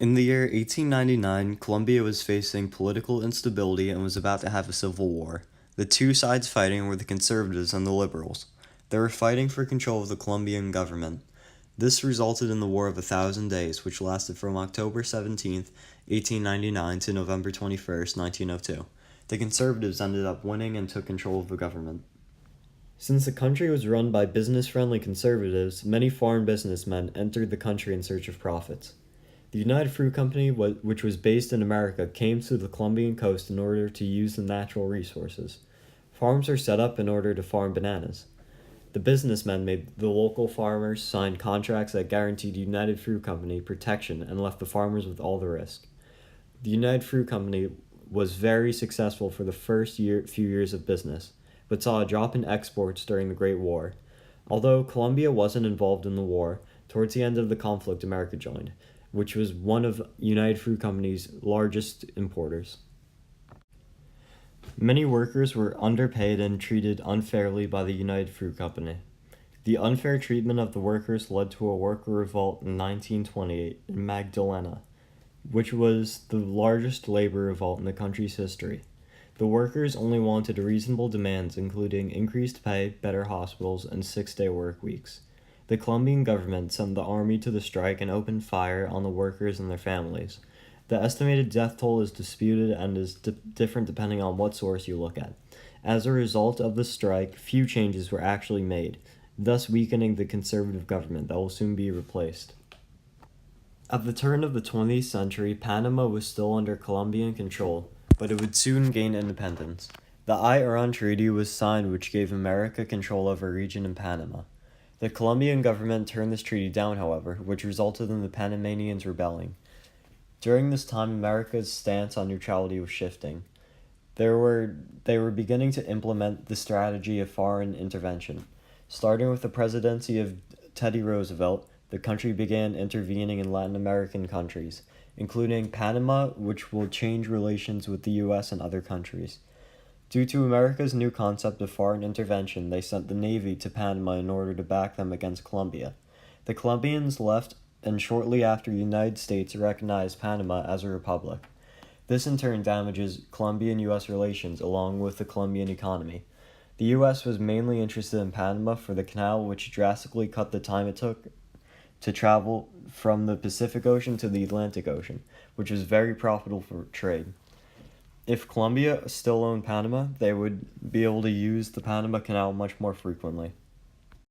In the year 1899, Colombia was facing political instability and was about to have a civil war. The two sides fighting were the conservatives and the liberals. They were fighting for control of the Colombian government. This resulted in the War of 1,000 Days, which lasted from October 17th, 1899 to November 21st, 1902. The conservatives ended up winning and took control of the government. Since the country was run by business-friendly conservatives, many foreign businessmen entered the country in search of profits. The United Fruit Company, which was based in America, came to the Colombian coast in order to use the natural resources. Farms were set up in order to farm bananas. The businessmen made the local farmers sign contracts that guaranteed United Fruit Company protection and left the farmers with all the risk. The United Fruit Company was very successful for the few years of business, but saw a drop in exports during the Great War. Although Colombia wasn't involved in the war, towards the end of the conflict America joined, which was one of United Fruit Company's largest importers. Many workers were underpaid and treated unfairly by the United Fruit Company. The unfair treatment of the workers led to a worker revolt in 1928 in Magdalena, which was the largest labor revolt in the country's history. The workers only wanted reasonable demands, including increased pay, better hospitals, and 6-day work weeks. The Colombian government sent the army to the strike and opened fire on the workers and their families. The estimated death toll is disputed and is different depending on what source you look at. As a result of the strike, few changes were actually made, thus weakening the conservative government that will soon be replaced. At the turn of the 20th century, Panama was still under Colombian control, but it would soon gain independence. The Iran Treaty was signed, which gave America control over a region in Panama. The Colombian government turned this treaty down, however, which resulted in the Panamanians rebelling. During this time, America's stance on neutrality was shifting. They were beginning to implement the strategy of foreign intervention. Starting with the presidency of Teddy Roosevelt, the country began intervening in Latin American countries, including Panama, which will change relations with the U.S. and other countries. Due to America's new concept of foreign intervention, they sent the Navy to Panama in order to back them against Colombia. The Colombians left, and shortly after the United States recognized Panama as a republic. This in turn damages Colombian-U.S. relations along with the Colombian economy. The U.S. was mainly interested in Panama for the canal, which drastically cut the time it took to travel from the Pacific Ocean to the Atlantic Ocean, which was very profitable for trade. If Colombia still owned Panama, they would be able to use the Panama Canal much more frequently.